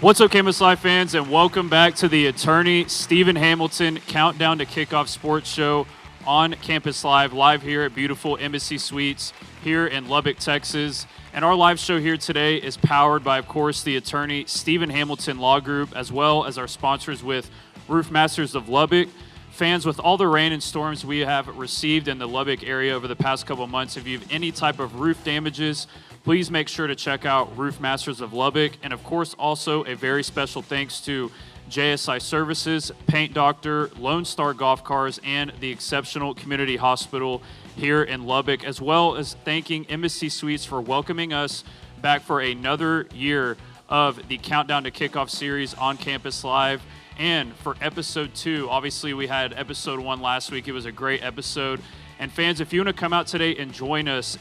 What's up, Campus Live fans, and welcome back to the Attorney Stephen Hamilton Countdown to Kickoff Sports Show on Campus Live, live here at beautiful Embassy Suites here in Lubbock, Texas. And our live show here today is powered by, of course, the Attorney Stephen Hamilton Law Group, as well as our sponsors with Roof Masters of Lubbock. Fans, with all the rain and storms we have received in the Lubbock area over the past couple months, if you have any type of roof damages, please make sure to check out Roof Masters of Lubbock. And of course, also a very special thanks to JSI Services, Paint Doctor, Lone Star Golf Cars, and the Exceptional Community Hospital here in Lubbock, as well as thanking Embassy Suites for welcoming us back for another year of the Countdown to Kickoff series on Campus Live. And for episode 2, obviously we had episode 1 last week. It was a great episode. And fans, if you want to come out today and join us,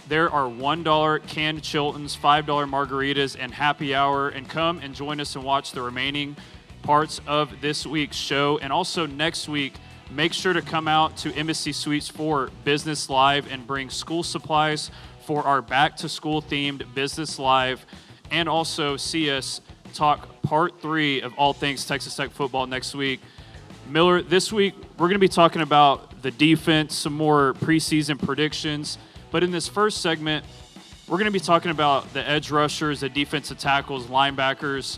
there are $1 canned Chiltons, $5 margaritas, and happy hour. And come and join us and watch the remaining parts of this week's show. And also next week, make sure to come out to Embassy Suites for Business Live and bring school supplies for our back-to-school themed Business Live. And also see us talk part 3 of all things Texas Tech football next week. Miller, this week we're going to be talking about the defense, some more preseason predictions. But in this first segment, we're going to be talking about the edge rushers, the defensive tackles, linebackers.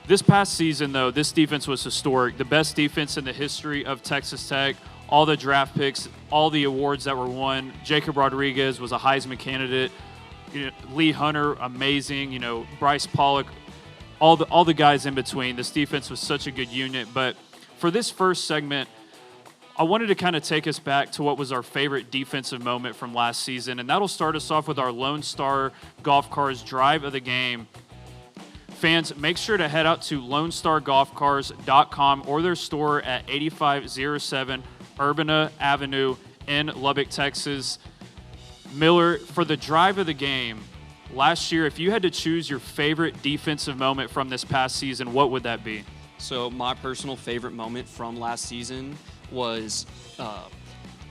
This past season, though, this defense was historic. The best defense in the history of Texas Tech. All the draft picks, all the awards that were won. Jacob Rodriguez was a Heisman candidate. Lee Hunter, amazing. Bryce Pollock, all the guys in between. This defense was such a good unit. But for this first segment, I wanted to kind of take us back to what was our favorite defensive moment from last season, and that'll start us off with our Lone Star Golf Cars drive of the game. Fans, make sure to head out to LoneStarGolfCars.com or their store at 8507 Urbana Avenue in Lubbock, Texas. Miller, for the drive of the game, last year, if you had to choose your favorite defensive moment from this past season, what would that be? So my personal favorite moment from last season was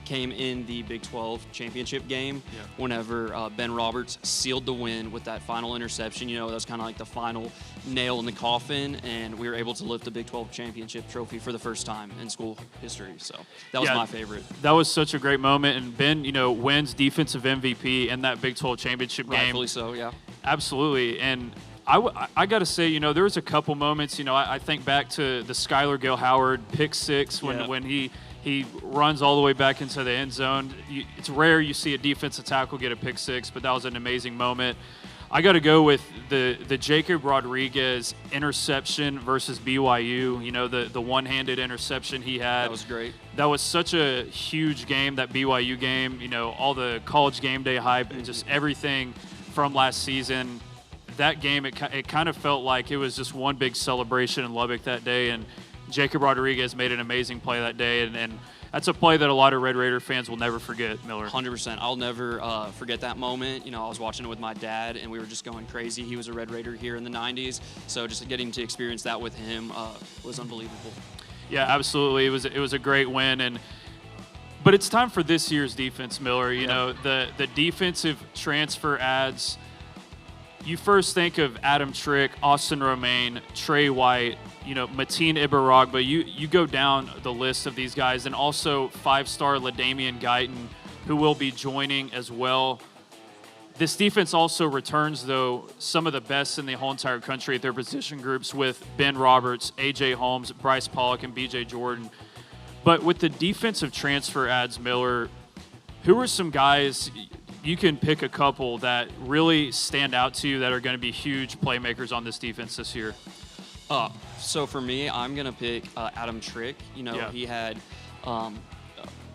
came in the Big 12 championship game whenever Ben Roberts sealed the win with that final interception. That was kind of like the final nail in the coffin, and we were able to lift the Big 12 championship trophy for the first time in school history. So that was my favorite. That was such a great moment, and Ben, wins defensive MVP in that Big 12 championship game. Rightfully so, yeah. Absolutely, and I got to say, there was a couple moments, I think back to the Skylar Gale Howard pick six when he runs all the way back into the end zone. It's rare you see a defensive tackle get a pick six, but that was an amazing moment. I got to go with the Jacob Rodriguez interception versus BYU, the one-handed interception he had. That was great. That was such a huge game, that BYU game, all the college game day hype and just everything from last season. That game, it kind of felt like it was just one big celebration in Lubbock that day, and Jacob Rodriguez made an amazing play that day, and that's a play that a lot of Red Raider fans will never forget, Miller. 100%. I'll never forget that moment. I was watching it with my dad, and we were just going crazy. He was a Red Raider here in the 90s, so just getting to experience that with him was unbelievable. Yeah, absolutely. It was a great win, but it's time for this year's defense, Miller. The defensive transfer ads. You first think of Adam Trick, Austin Romaine, Trey White, Mateen Ibarag, but you go down the list of these guys, and also 5-star LaDamian Guyton, who will be joining as well. This defense also returns, though, some of the best in the whole entire country at their position groups with Ben Roberts, A.J. Holmes, Bryce Pollock, and B.J. Jordan. But with the defensive transfer ads, Miller, who are some guys – you can pick a couple that really stand out to you that are going to be huge playmakers on this defense this year? So for me, I'm going to pick Adam Trick. He had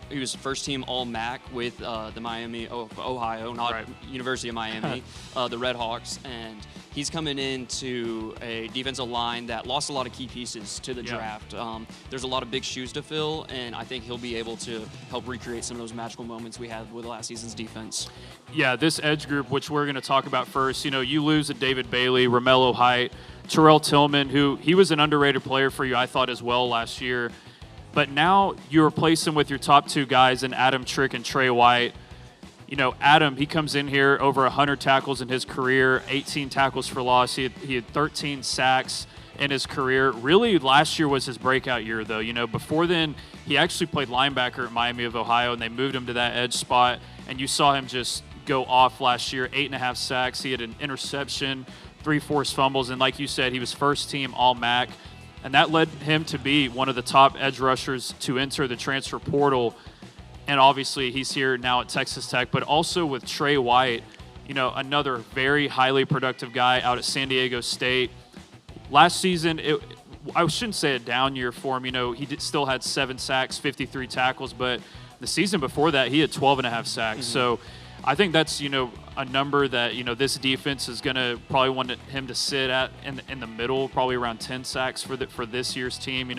he was first team All-MAC with the Miami, Ohio, not University of Miami, the Red Hawks, and he's coming into a defensive line that lost a lot of key pieces to the draft. There's a lot of big shoes to fill, and I think he'll be able to help recreate some of those magical moments we had with last season's defense. Yeah, this edge group, which we're going to talk about first, you lose a David Bailey, Romello Height, Terrell Tillman, who he was an underrated player for you, I thought, as well last year. But now you replace him with your top 2 guys in Adam Trick and Trey White. Adam, he comes in here over 100 tackles in his career, 18 tackles for loss. He had 13 sacks in his career. Really, last year was his breakout year, though. Before then, he actually played linebacker at Miami of Ohio, and they moved him to that edge spot. And you saw him just go off last year, 8.5 sacks. He had an interception, 3 forced fumbles, and like you said, he was first team All-MAC. And that led him to be one of the top edge rushers to enter the transfer portal. And obviously, he's here now at Texas Tech, but also with Trey White, another very highly productive guy out at San Diego State. Last season, I shouldn't say a down year for him. He still had 7 sacks, 53 tackles, but the season before that, he had 12.5 sacks. Mm-hmm. So I think that's, a number that, this defense is going to probably want him to sit at in the middle, probably around 10 sacks for this year's team.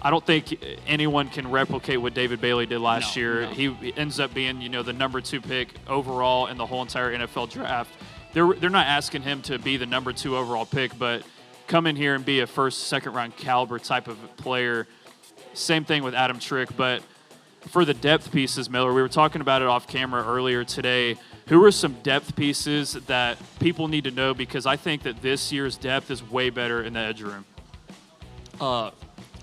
I don't think anyone can replicate what David Bailey did last year. No. He ends up being, the number 2 pick overall in the whole entire NFL draft. They're not asking him to be the number 2 overall pick, but come in here and be a first, second round caliber type of player. Same thing with Adam Trick. But for the depth pieces, Miller, we were talking about it off camera earlier today. Who are some depth pieces that people need to know? Because I think that this year's depth is way better in the edge room.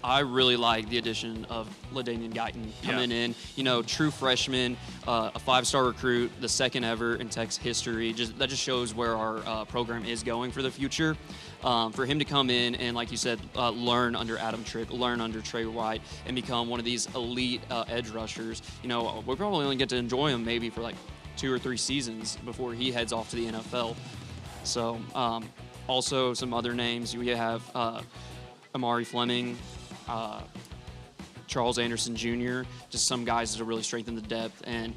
I really like the addition of LaDainian Guyton coming in. True freshman, a 5-star recruit, the second ever in Tech's history. That just shows where our program is going for the future. For him to come in and, like you said, learn under Adam Trick, learn under Trey White, and become one of these elite edge rushers. We probably only get to enjoy him maybe for like 2 or 3 seasons before he heads off to the NFL. So, also some other names. We have Amari Fleming, Charles Anderson Jr., just some guys that have really strengthened the depth. And,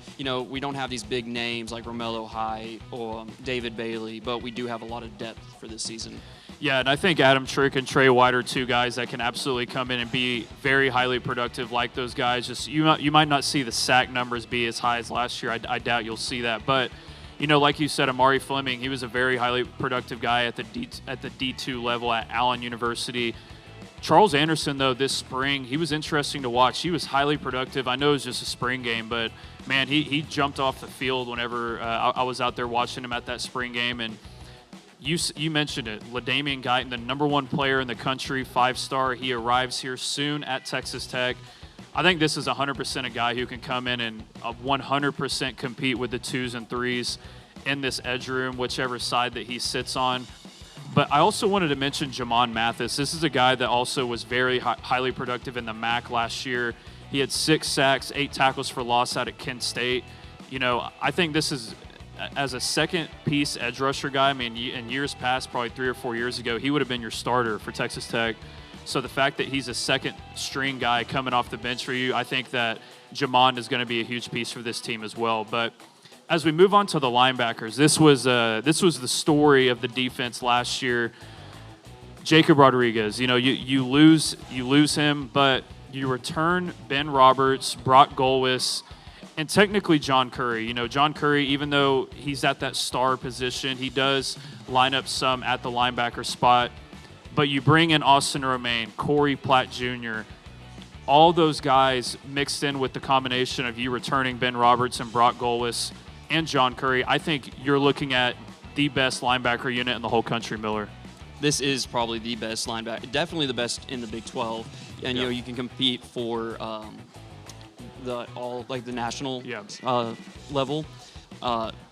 we don't have these big names like Romello Height or David Bailey, but we do have a lot of depth for this season. Yeah, and I think Adam Trick and Trey White are 2 guys that can absolutely come in and be very highly productive like those guys. Just you might not see the sack numbers be as high as last year. I doubt you'll see that. But, like you said, Amari Fleming, he was a very highly productive guy at the D2 level at Allen University. Charles Anderson, though, this spring, he was interesting to watch. He was highly productive. I know it was just a spring game, but, man, he jumped off the field whenever I was out there watching him at that spring game. And you mentioned it, LaDainian Guyton, the number 1 player in the country, 5-star. He arrives here soon at Texas Tech. I think this is 100% a guy who can come in and 100% compete with the 2s and 3s in this edge room, whichever side that he sits on. But I also wanted to mention Jamon Mathis. This is a guy that also was very highly productive in the MAC last year. He had 6 sacks, 8 tackles for loss out at Kent State. I think this is, as a second-piece edge rusher guy, in years past, probably 3 or 4 years ago, he would have been your starter for Texas Tech. So the fact that he's a second-string guy coming off the bench for you, I think that Jamon is going to be a huge piece for this team as well. But as we move on to the linebackers, this was the story of the defense last year. Jacob Rodriguez, you lose him, but you return Ben Roberts, Brock Golwis, and technically John Curry. John Curry, even though he's at that star position, he does line up some at the linebacker spot. But you bring in Austin Romaine, Corey Platt Jr., all those guys mixed in with the combination of you returning Ben Roberts and Brock Golwis and John Curry. I think you're looking at the best linebacker unit in the whole country, Miller. This is probably the best linebacker, definitely the best in the Big 12. And, you can compete for the national level.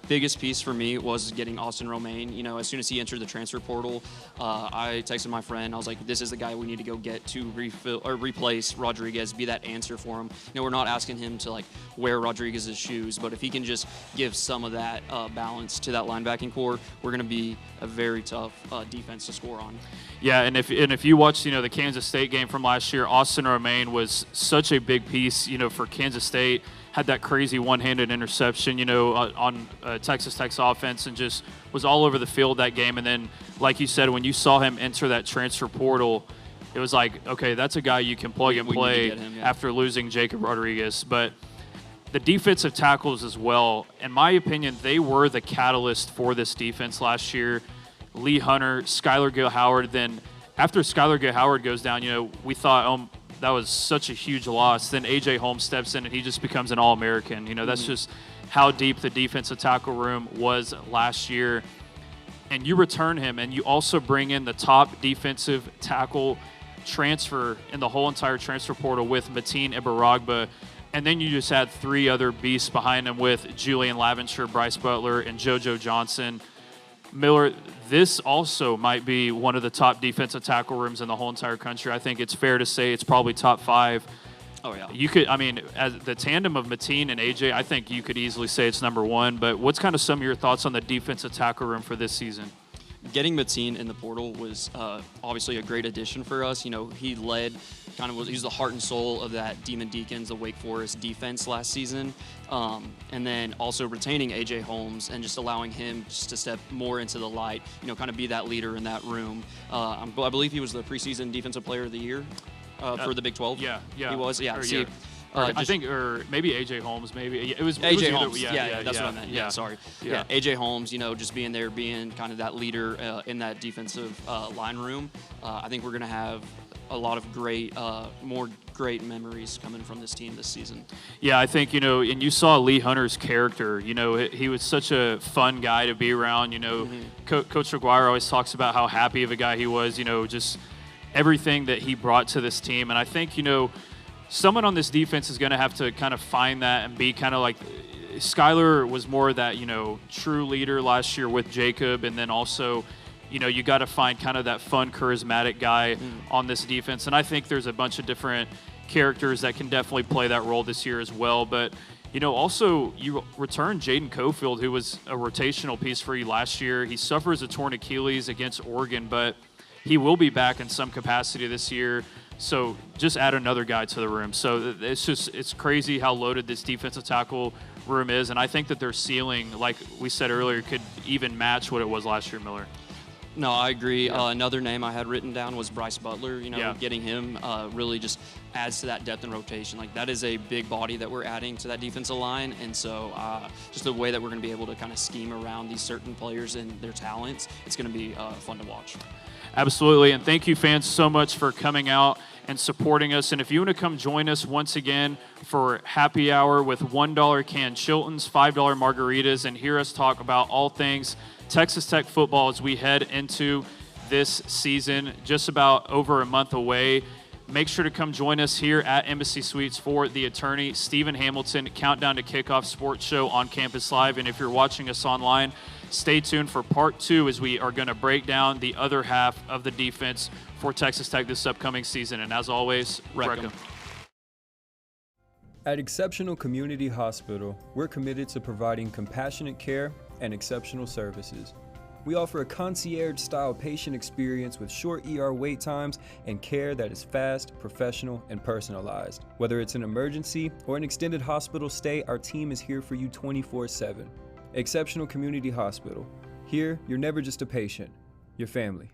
Biggest piece for me was getting Austin Romaine. As soon as he entered the transfer portal, I texted my friend. I was like, this is the guy we need to go get to replace Rodriguez, be that answer for him. We're not asking him to wear Rodriguez's shoes, but if he can just give some of that balance to that linebacking core, we're going to be a very tough defense to score on. Yeah, and if you watch the Kansas State game from last year, Austin Romaine was such a big piece for Kansas State. Had that crazy one-handed interception, on Texas Tech's offense, and just was all over the field that game. And then, like you said, when you saw him enter that transfer portal, it was like, okay, that's a guy you can plug and play after losing Jacob Rodriguez. But the defensive tackles as well, in my opinion, they were the catalyst for this defense last year. Lee Hunter, Skylar Gill-Howard. Then after Skylar Gill-Howard goes down, we thought, that was such a huge loss. Then A.J. Holmes steps in, and he just becomes an All-American. That's just how deep the defensive tackle room was last year. And you return him, and you also bring in the top defensive tackle transfer in the whole entire transfer portal with Mateen Ibaragba. And then you just had 3 other beasts behind him with Julian Laventure, Bryce Butler, and JoJo Johnson. Miller, this also might be one of the top defensive tackle rooms in the whole entire country. I think it's fair to say it's probably top 5. Oh, yeah. You could, I mean, as the tandem of Mateen and AJ, I think you could easily say it's number 1. But what's kind of some of your thoughts on the defensive tackle room for this season? Getting Mateen in the portal was obviously a great addition for us. You know, he led he's the heart and soul of that Demon Deacons, the Wake Forest defense last season. And then also retaining AJ Holmes and just allowing him just to step more into the light, you know, kind of be that leader in that room. I believe he was the preseason Defensive Player of the Year for the Big 12. Yeah. He was, yeah. I think, or maybe AJ Holmes. Maybe it was AJ it Holmes. Yeah, that's what I meant. Yeah, sorry. Yeah, AJ Holmes. You know, just being there, being kind of that leader in that defensive line room. I think we're gonna have a lot of more great memories coming from this team this season. Yeah, I think, you know, and you saw Lee Hunter's character. You know, he was such a fun guy to be around. You know, Coach McGuire always talks about how happy of a guy he was. You know, just everything that he brought to this team, and I think, you know, someone on this defense is going to have to kind of find that and be kind of like Skylar was more that, you know, true leader last year with Jacob. And then also, you know, you got to find kind of that fun, charismatic guy on this defense. And I think there's a bunch of different characters that can definitely play that role this year as well. But, you know, also you return Jaden Cofield, who was a rotational piece for you last year. He suffers a torn Achilles against Oregon, but he will be back in some capacity this year. So just add another guy to the room. So it's crazy how loaded this defensive tackle room is. And I think that their ceiling, like we said earlier, could even match what it was last year, Miller. No, I agree. Another name I had written down was Bryce Butler. You know, getting him really just adds to that depth and rotation. Like, that is a big body that we're adding to that defensive line. And so just the way that we're going to be able to kind of scheme around these certain players and their talents, it's going to be fun to watch. Absolutely, and thank you, fans, so much for coming out and supporting us. And if you want to come join us once again for happy hour with $1 canned Chiltons, $5 margaritas, and hear us talk about all things Texas Tech football as we head into this season, just about over a month away. Make sure to come join us here at Embassy Suites for the attorney, Stephen Hamilton, Countdown to Kickoff Sports Show on Campus Live. And if you're watching us online, stay tuned for part 2 as we are going to break down the other half of the defense for Texas Tech this upcoming season. And as always, wreck 'em. At Exceptional Community Hospital, we're committed to providing compassionate care and exceptional services. We offer a concierge-style patient experience with short ER wait times and care that is fast, professional, and personalized. Whether it's an emergency or an extended hospital stay, our team is here for you 24/7. Exceptional Community Hospital. Here, you're never just a patient, you're family.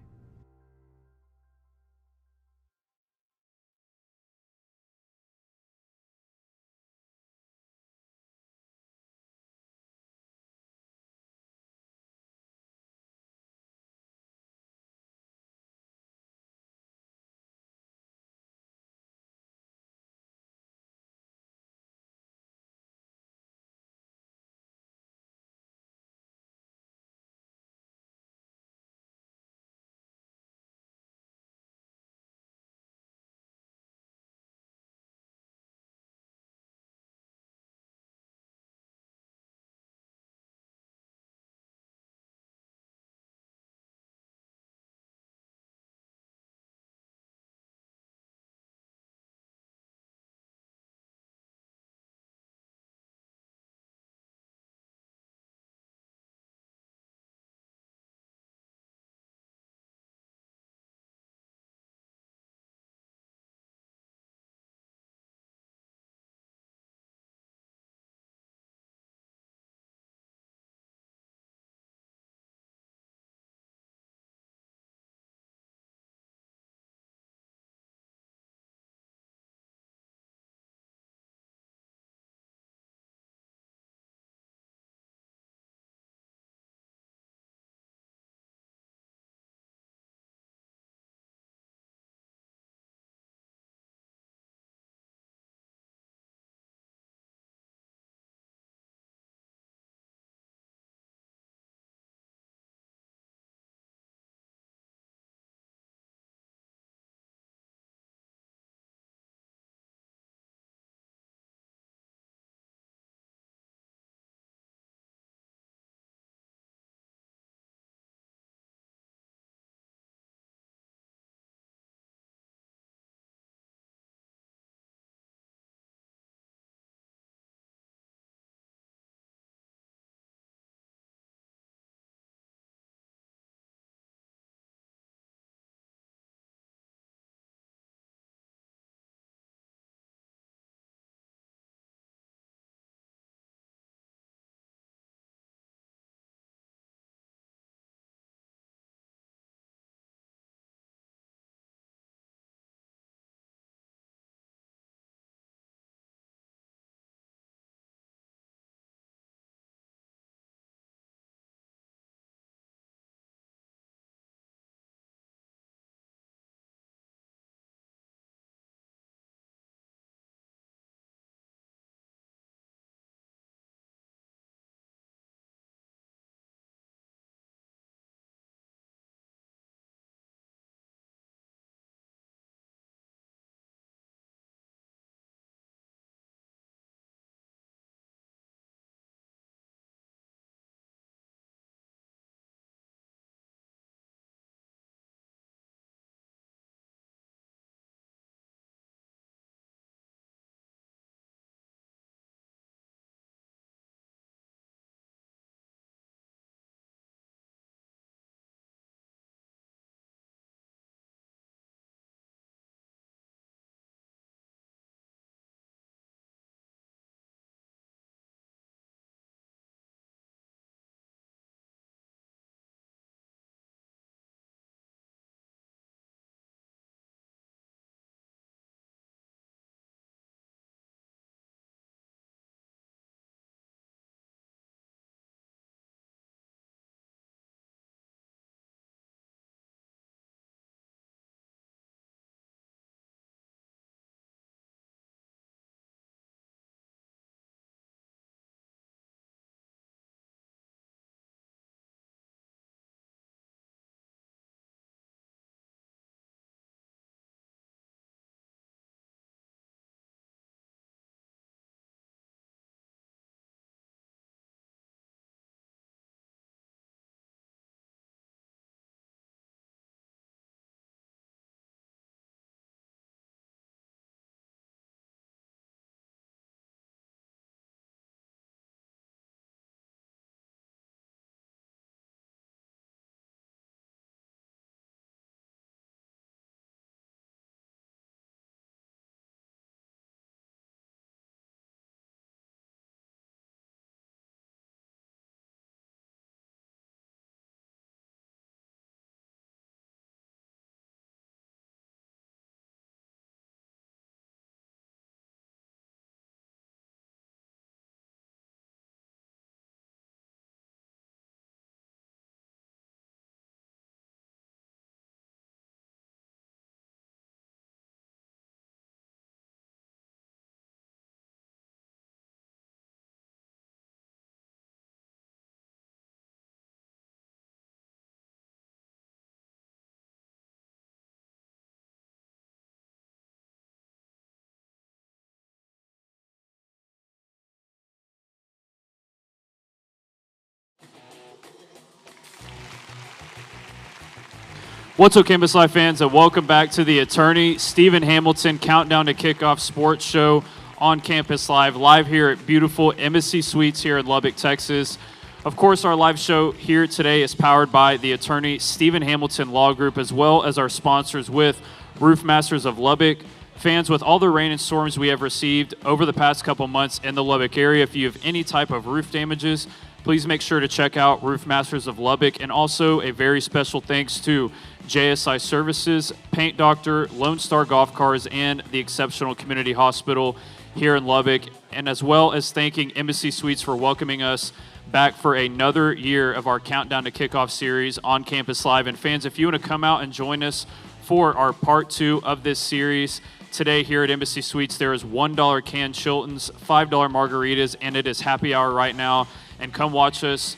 What's up, Campus Live fans, and welcome back to the Attorney Stephen Hamilton Countdown to Kickoff Sports Show on Campus Live, live here at beautiful Embassy Suites here in Lubbock, Texas. Of course, our live show here today is powered by the Attorney Stephen Hamilton Law Group, as well as our sponsors with Roof Masters of Lubbock. Fans, with all the rain and storms we have received over the past couple months in the Lubbock area, if you have any type of roof damages, please make sure to check out Roof Masters of Lubbock. And also a very special thanks to JSI Services, Paint Doctor, Lone Star Golf Cars, and the Exceptional Community Hospital here in Lubbock. And as well as thanking Embassy Suites for welcoming us back for another year of our Countdown to Kickoff series on Campus Live. And fans, if you want to come out and join us for our part 2 of this series, today here at Embassy Suites, there is $1 canned Chiltons, $5 margaritas, and it is happy hour right now. And come watch us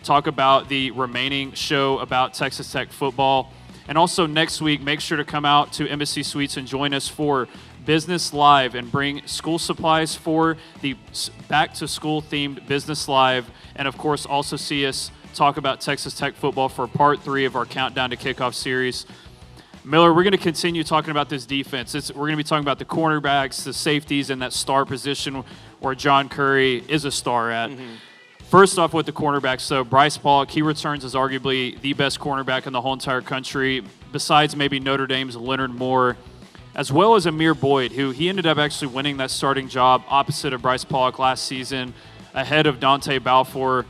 talk about the remaining show about Texas Tech football. And also next week, make sure to come out to Embassy Suites and join us for Business Live and bring school supplies for the back-to-school themed Business Live. And of course, also see us talk about Texas Tech football for part 3 of our Countdown to Kickoff series. Miller, we're going to continue talking about this defense. We're going to be talking about the cornerbacks, the safeties, and that star position where John Curry is a star at. Mm-hmm. First off with the cornerbacks, though, Bryce Pollock, he returns as arguably the best cornerback in the whole entire country, besides maybe Notre Dame's Leonard Moore, as well as Amir Boyd, who he ended up actually winning that starting job opposite of Bryce Pollock last season, ahead of Dante Balfour.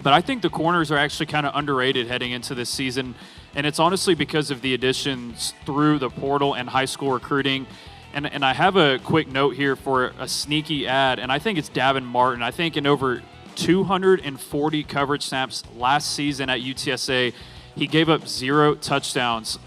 But I think the corners are actually kind of underrated heading into this season, and it's honestly because of the additions through the portal and high school recruiting. And I have a quick note here for a sneaky ad, and I think it's Davin Martin. I think in over 240 coverage snaps last season at UTSA, he gave up 0 touchdowns.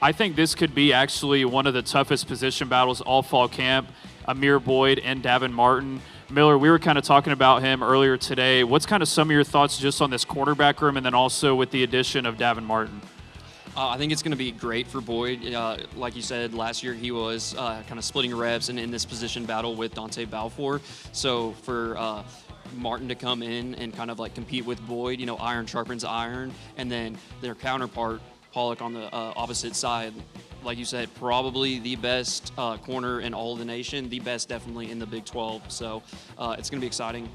I think this could be actually one of the toughest position battles all fall camp, Amir Boyd and Davin Martin. Miller, we were kind of talking about him earlier today. What's kind of some of your thoughts just on this cornerback room and then also with the addition of Davin Martin? I think it's going to be great for Boyd. Like you said, last year he was kind of splitting reps and in this position battle with Dante Balfour. So for Martin to come in and kind of like compete with Boyd, you know, iron sharpens iron, and then their counterpart, Pollock, on the opposite side, like you said, probably the best corner in all of the nation, the best definitely in the Big 12. So it's going to be exciting.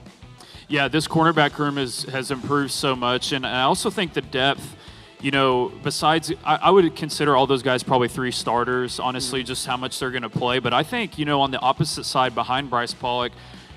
Yeah, this cornerback room has improved so much, and I also think the depth, you know, besides, I would consider all those guys probably 3 starters, honestly, just how much they're going to play. But I think, you know, on the opposite side behind Bryce Pollock,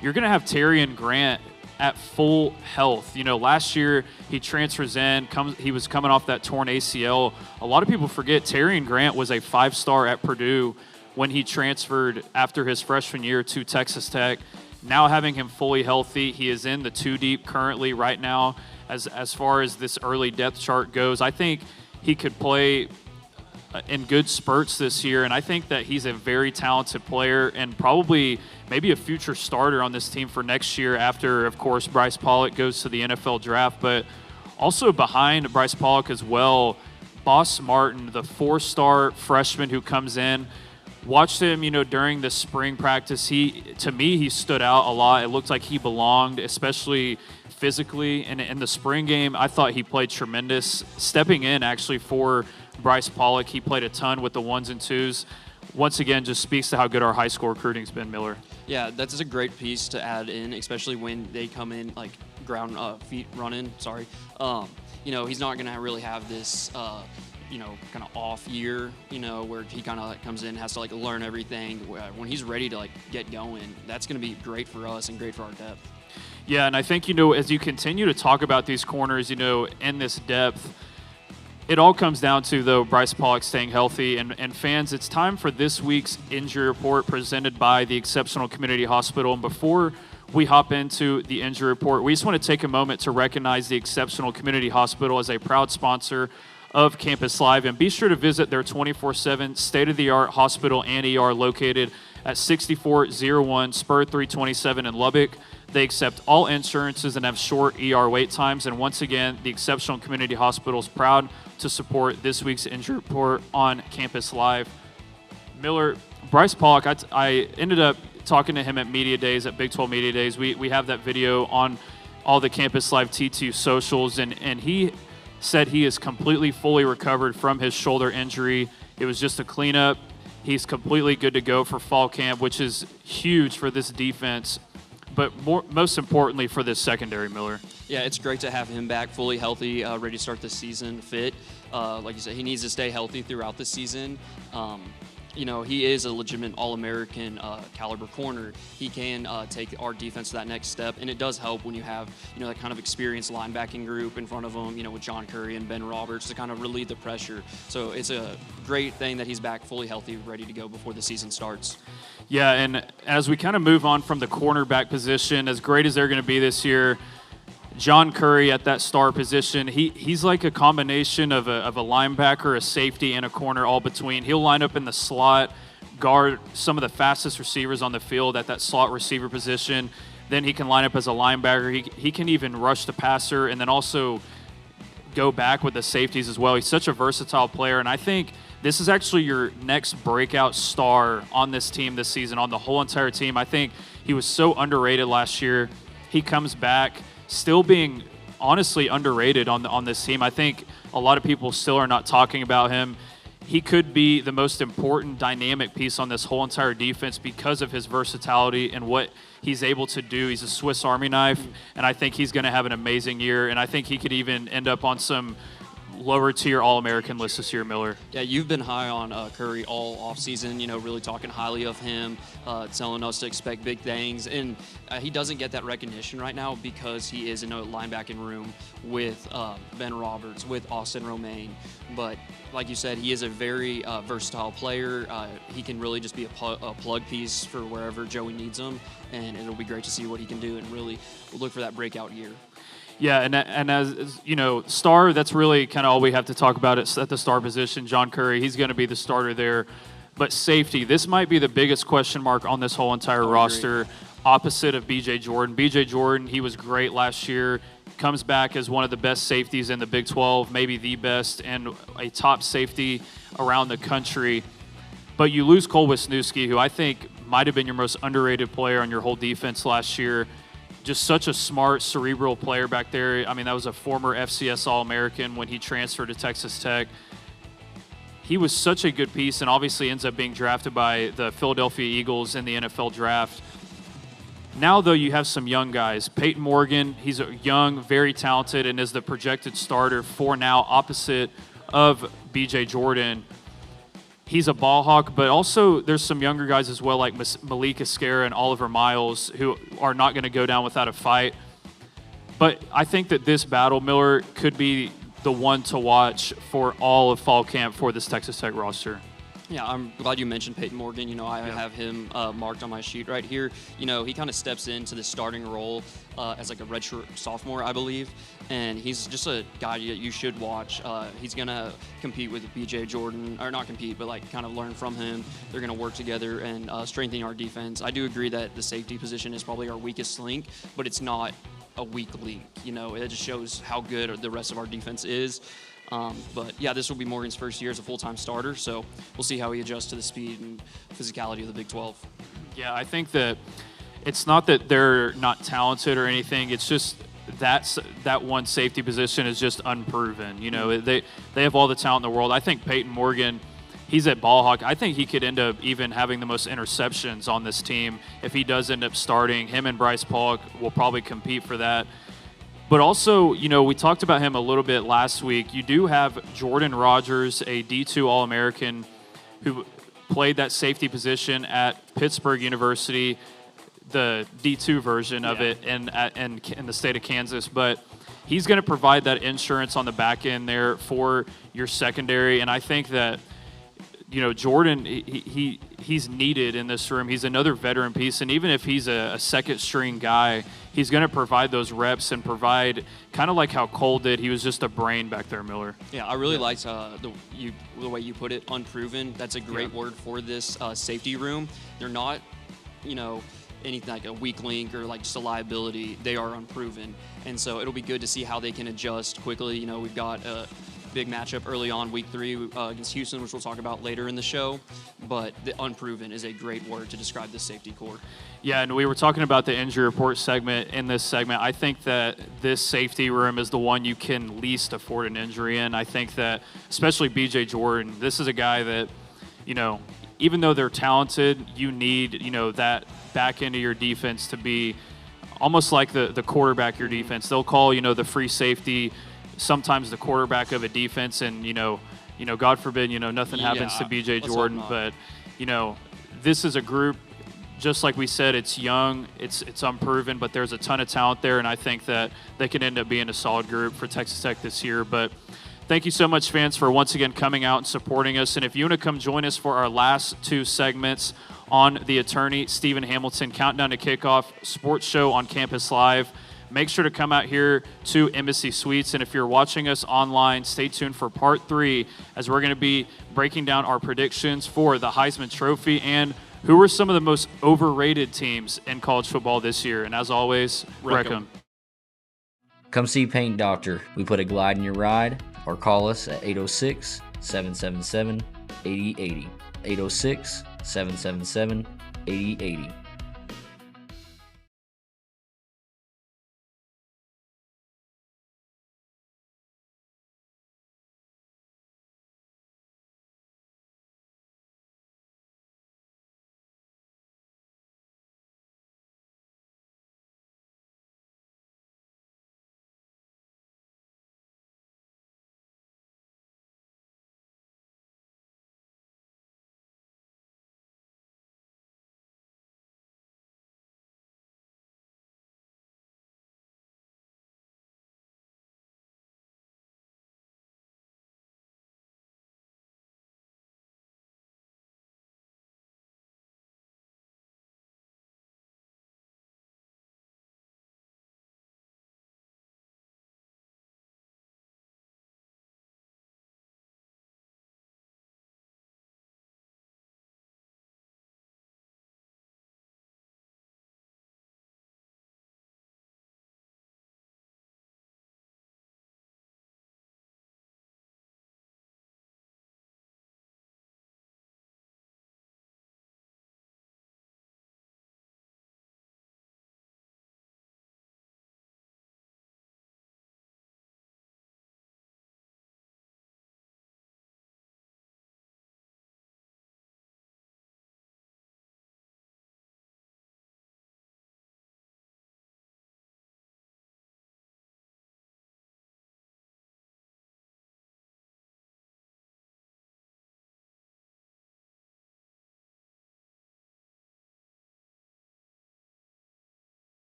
you're going to have Terry and Grant at full health. You know, last year he transfers in, he was coming off that torn ACL. A lot of people forget Terry and Grant was a 5-star at Purdue when he transferred after his freshman year to Texas Tech. Now having him fully healthy, he is in the 2 deep currently right now as far as this early depth chart goes. I think he could play in good spurts this year, and I think that he's a very talented player and probably maybe a future starter on this team for next year after, of course, Bryce Pollock goes to the NFL draft. But also behind Bryce Pollock as well, Boss Martin, the 4-star freshman who comes in. Watched him, you know, during the spring practice. To me, he stood out a lot. It looked like he belonged, especially physically. And in the spring game, I thought he played tremendous. Stepping in, actually, for Bryce Pollock, he played a ton with the 1s and 2s. Once again, just speaks to how good our high school recruiting's been, Miller. Yeah, that's a great piece to add in, especially when they come in like ground feet running. Sorry, you know, he's not gonna really have this you know, kind of off year, you know, where he kind of like comes in, has to like learn everything. When he's ready to like get going, that's going to be great for us and great for our depth. Yeah, and I think, you know, as you continue to talk about these corners, you know, in this depth, it all comes down to, though, Bryce Pollock staying healthy. And fans, it's time for this week's injury report presented by the Exceptional Community Hospital. And before we hop into the injury report, we just want to take a moment to recognize the Exceptional Community Hospital as a proud sponsor of Campus Live, and be sure to visit their 24/7 state-of-the-art hospital and ER located at 6401 Spur 327 in Lubbock. They accept all insurances and have short ER wait times. And once again, the Exceptional Community Hospital is proud to support this week's injury report on Campus Live. Miller, Bryce Pollock, I ended up talking to him at Media Days, at Big 12 Media Days. We have that video on all the Campus Live T2 socials, and he said he is completely fully recovered from his shoulder injury. It was just a cleanup. He's completely good to go for fall camp, which is huge for this defense, but most importantly for this secondary, Miller. Yeah, it's great to have him back fully healthy, ready to start the season fit. Like you said, he needs to stay healthy throughout the season. He is a legitimate All-American caliber corner. He can take our defense to that next step, and it does help when you have, that kind of experienced linebacking group in front of him, with John Curry and Ben Roberts to kind of relieve the pressure. So it's a great thing that he's back fully healthy, ready to go before the season starts. Yeah, and as we kind of move on from the cornerback position, as great as they're going to be this year, John Curry at that star position, he's like a combination of a linebacker, a safety, and a corner all between. He'll line up in the slot, guard some of the fastest receivers on the field at that slot receiver position. Then he can line up as a linebacker. He can even rush the passer and then also go back with the safeties as well. He's such a versatile player, and I think this is actually your next breakout star on this team this season, on the whole entire team. I think he was so underrated last year. He comes back still being honestly underrated on this team. I think a lot of people still are not talking about him. He could be the most important dynamic piece on this whole entire defense because of his versatility and what he's able to do. He's a Swiss Army knife, and I think he's going to have an amazing year, and I think he could even end up on some lower tier All-American list this year, Miller. Yeah, you've been high on Curry all offseason, really talking highly of him, telling us to expect big things. And he doesn't get that recognition right now because he is in a linebacking room with Ben Roberts, with Austin Romaine. But like you said, he is a very versatile player. He can really just be a plug piece for wherever Joey needs him. And it'll be great to see what he can do and really look for that breakout year. Yeah, and as star, that's really kind of all we have to talk about at the star position. John Curry, he's going to be the starter there. But safety, this might be the biggest question mark on this whole entire roster, opposite of B.J. Jordan. B.J. Jordan, he was great last year, comes back as one of the best safeties in the Big 12, maybe the best, and a top safety around the country. But you lose Cole Wisniewski, who I think might have been your most underrated player on your whole defense last year. Just such a smart, cerebral player back there. I mean, that was a former FCS All-American when he transferred to Texas Tech. He was such a good piece and obviously ends up being drafted by the Philadelphia Eagles in the NFL draft. Now, though, you have some young guys. Peyton Morgan, he's a young, very talented, and is the projected starter for now, opposite of B.J. Jordan. He's a ball hawk, but also there's some younger guys as well, like Malik Esquera and Oliver Miles, who are not going to go down without a fight. But I think that this battle, Miller, could be the one to watch for all of fall camp for this Texas Tech roster. Yeah, I'm glad you mentioned Peyton Morgan. I have him marked on my sheet right here. He kind of steps into the starting role as like a redshirt sophomore, I believe. And he's just a guy that you should watch. He's going to compete with B.J. Jordan, or not compete, but like kind of learn from him. They're going to work together and strengthen our defense. I do agree that the safety position is probably our weakest link, but it's not a weak link. It just shows how good the rest of our defense is. But yeah, this will be Morgan's first year as a full-time starter, so we'll see how he adjusts to the speed and physicality of the Big 12. Yeah, I think that it's not that they're not talented or anything. It's just that one safety position is just unproven. They have all the talent in the world. I think Peyton Morgan, he's at ball hawk. I think he could end up even having the most interceptions on this team if he does end up starting. Him and Bryce Polk will probably compete for that. But also, we talked about him a little bit last week. You do have Jordan Rogers, a D2 All-American who played that safety position at Pittsburgh University, the D2 version of it in the state of Kansas. But he's going to provide that insurance on the back end there for your secondary. And I think that, Jordan, he's needed in this room. He's another veteran piece. And even if he's a second-string guy, he's going to provide those reps and provide kind of like how Cole did. He was just a brain back there, Miller. Yeah, I really liked the way you put it, unproven. That's a great word for this safety room. They're not, anything like a weak link or like just a liability. They are unproven. And so it'll be good to see how they can adjust quickly. We've got big matchup early on, week 3 against Houston, which we'll talk about later in the show. But the unproven is a great word to describe this safety core. Yeah, and we were talking about the injury report segment in this segment. I think that this safety room is the one you can least afford an injury in. I think that, especially B.J. Jordan, this is a guy that, even though they're talented, you need, that back end of your defense to be almost like the quarterback of your defense. They'll call, the free safety sometimes the quarterback of a defense, and, God forbid, nothing happens to B.J. Jordan. But, this is a group, just like we said, it's young, it's unproven, but there's a ton of talent there, and I think that they can end up being a solid group for Texas Tech this year. But thank you so much, fans, for once again coming out and supporting us. And if you want to come join us for our last 2 segments on the Attorney Stephen Hamilton Countdown to Kickoff Sports Show on Campus Live, make sure to come out here to Embassy Suites. And if you're watching us online, stay tuned for part 3, as we're going to be breaking down our predictions for the Heisman Trophy and who are some of the most overrated teams in college football this year. And as always, wreck 'em. Come see Paint Doctor. We put a glide in your ride, or call us at 806-777-8080. 806-777-8080.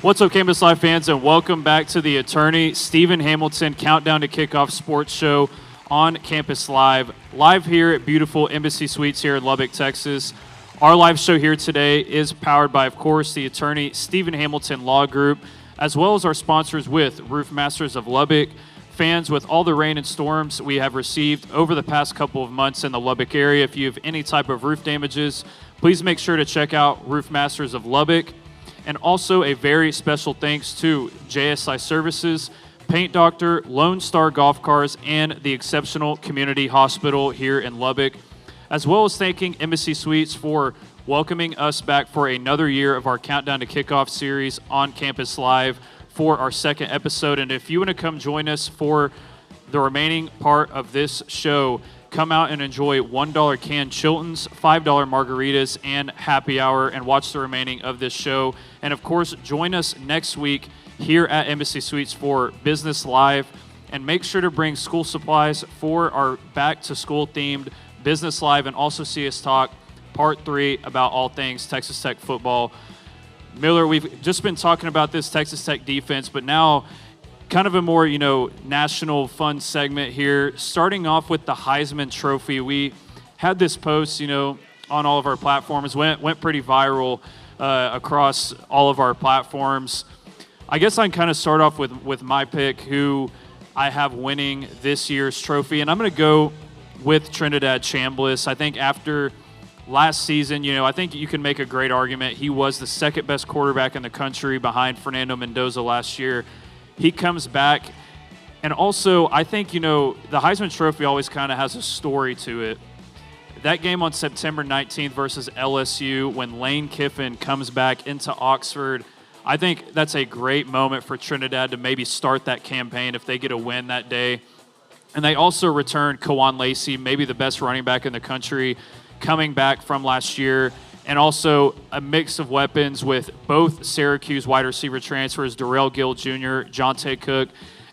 What's up, Campus Live fans, and welcome back to the Attorney Stephen Hamilton Countdown to Kickoff Sports Show on Campus Live, live here at beautiful Embassy Suites here in Lubbock, Texas. Our live show here today is powered by, of course, the Attorney Stephen Hamilton Law Group, as well as our sponsors with Roof Masters of Lubbock. Fans, with all the rain and storms we have received over the past couple of months in the Lubbock area, if you have any type of roof damages, please make sure to check out Roof Masters of Lubbock. And also a very special thanks to JSI Services, Paint Doctor, Lone Star Golf Cars, and the Exceptional Community Hospital here in Lubbock, as well as thanking Embassy Suites for welcoming us back for another year of our Countdown to Kickoff series on Campus Live for our second episode. And if you want to come join us for the remaining part of this show, come out and enjoy $1 canned Chiltons, $5 margaritas, and happy hour, and watch the remaining of this show. And of course, join us next week here at Embassy Suites for Business Live. And make sure to bring school supplies for our back-to-school themed Business Live, and also see us talk Part 3 about all things Texas Tech football. Miller, we've just been talking about this Texas Tech defense, but now kind of a more, national fun segment here. Starting off with the Heisman Trophy, we had this post, on all of our platforms. Went pretty viral across all of our platforms. I guess I can kind of start off with my pick, who I have winning this year's trophy, and I'm going to go with Trinidad Chambliss. I think after last season, I think you can make a great argument. He was the second best quarterback in the country behind Fernando Mendoza last year. He comes back, and also I think, the Heisman Trophy always kind of has a story to it. That game on September 19th versus LSU, when Lane Kiffin comes back into Oxford, I think that's a great moment for Trinidad to maybe start that campaign if they get a win that day. And they also returned Kawan Lacey, maybe the best running back in the country, coming back from last year. And also a mix of weapons with both Syracuse wide receiver transfers, Darrell Gill Jr., Jonte Cook,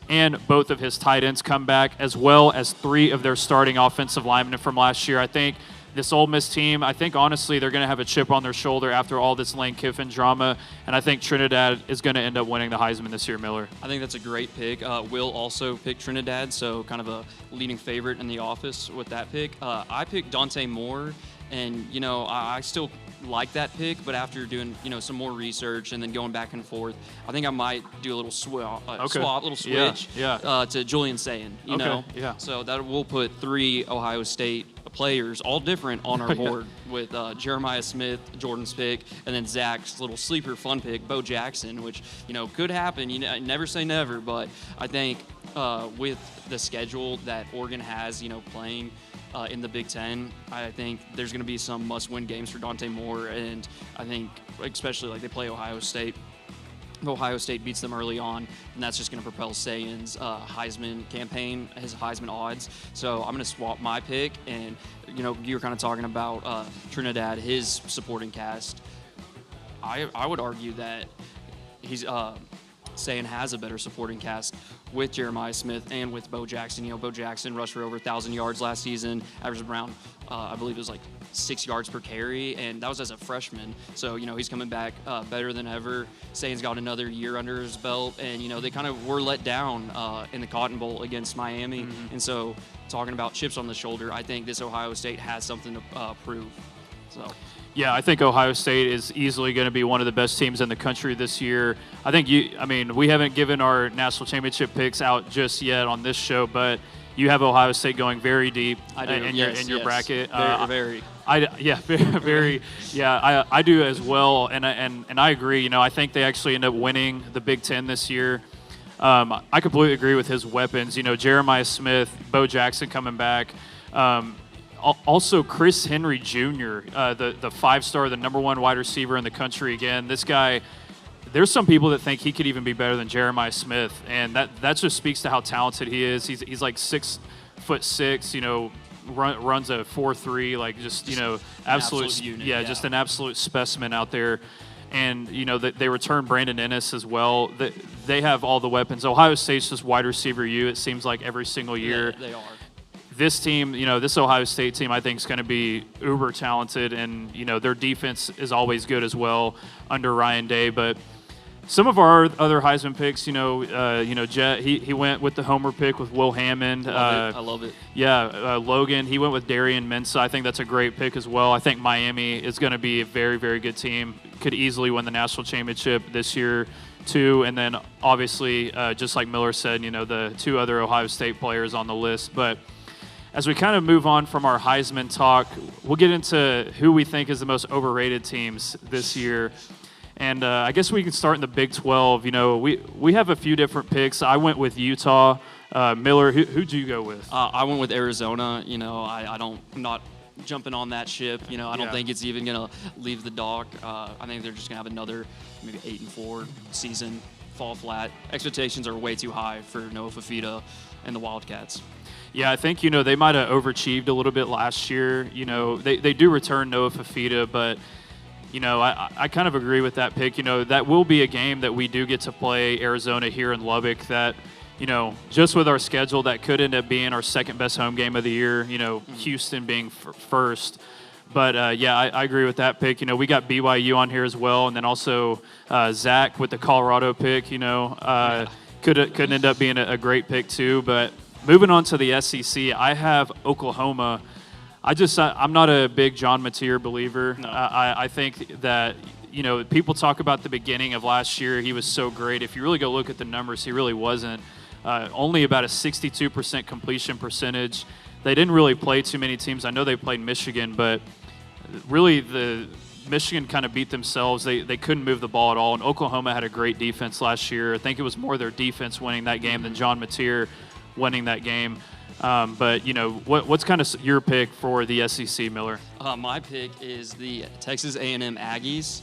and both of his tight ends come back, as well as 3 of their starting offensive linemen from last year. I think this Ole Miss team, honestly, they're going to have a chip on their shoulder after all this Lane Kiffin drama, and I think Trinidad is going to end up winning the Heisman this year, Miller. I think that's a great pick. Will also picked Trinidad, so kind of a leading favorite in the office with that pick. I picked Dante Moore. And, I still like that pick, but after doing, some more research and then going back and forth, I think I might do a little switch to Julian Sayin, you know? Yeah. So that will put 3 Ohio State players, all different, on our board with Jeremiah Smith, Jordan's pick, and then Zach's little sleeper fun pick, Bo Jackson, which, could happen. Never say never, but I think with the schedule that Oregon has, playing in the Big Ten, I think there's going to be some must-win games for Dante Moore, and I think especially they play Ohio State. If Ohio State beats them early on, and that's just going to propel Sayin's Heisman campaign, his Heisman odds. So I'm going to swap my pick, and you were kind of talking about Trinidad, his supporting cast. I would argue that he's Sayin has a better supporting cast with Jeremiah Smith and with Bo Jackson. Bo Jackson rushed for over 1,000 yards last season, averaged around, I believe it was 6 yards per carry, and that was as a freshman. So, he's coming back better than ever. Sayin's got another year under his belt, and, they kind of were let down in the Cotton Bowl against Miami. Mm-hmm. And so, talking about chips on the shoulder, I think this Ohio State has something to prove. So. Yeah, I think Ohio State is easily going to be one of the best teams in the country this year. I think we haven't given our national championship picks out just yet on this show, but you have Ohio State going very deep in your bracket. Very. Very. Yeah, I do as well, and I agree. I think they actually end up winning the Big Ten this year. I completely agree with his weapons. Jeremiah Smith, Bo Jackson coming back. Also, Chris Henry Jr., the 5-star, the number 1 wide receiver in the country again. This guy, there's some people that think he could even be better than Jeremiah Smith, and that just speaks to how talented he is. He's like 6'6", runs a 4.3, absolute unit. Yeah, just an absolute specimen out there. And, they return Brandon Ennis as well. They have all the weapons. Ohio State's just wide receiver it seems like every single year. Yeah, they are. This team, this Ohio State team, I think is going to be uber talented, and their defense is always good as well under Ryan Day. But Some of our other Heisman picks, Jet, he went with the homer pick with Will Hammond. I love it. Yeah, Logan, he went with Darian Mensah. I think that's a great pick as well. I think Miami is going to be a very, very good team. Could easily win the national championship this year, too. And then, obviously, just like Miller said, the 2 other Ohio State players on the list. But as we kind of move on from our Heisman talk, we'll get into who we think is the most overrated teams this year. And I guess we can start in the Big 12. We have a few different picks. I went with Utah. Miller, who'd you go with? I went with Arizona. I'm not jumping on that ship. I don't think it's even going to leave the dock. I think they're just going to have another maybe 8-4 season, fall flat. Expectations are way too high for Noah Fafita and the Wildcats. Yeah, I think, they might have overachieved a little bit last year. They do return Noah Fafita, but I kind of agree with that pick. That will be a game that we do get to play Arizona here in Lubbock that, just with our schedule, that could end up being our second best home game of the year, Houston being first. But, I agree with that pick. We got BYU on here as well, and then also Zach with the Colorado pick, could end up being a great pick too. But moving on to the SEC, I have Oklahoma. I'm not a big John Mateer believer. No. I think that, people talk about the beginning of last year. He was so great. If you really go look at the numbers, he really wasn't. Only about a 62% completion percentage. They didn't really play too many teams. I know they played Michigan, but really the Michigan kind of beat themselves. They couldn't move the ball at all. And Oklahoma had a great defense last year. I think it was more their defense winning that game than John Mateer winning that game. But, what's kind of your pick for the SEC, Miller? My pick is the Texas A&M Aggies.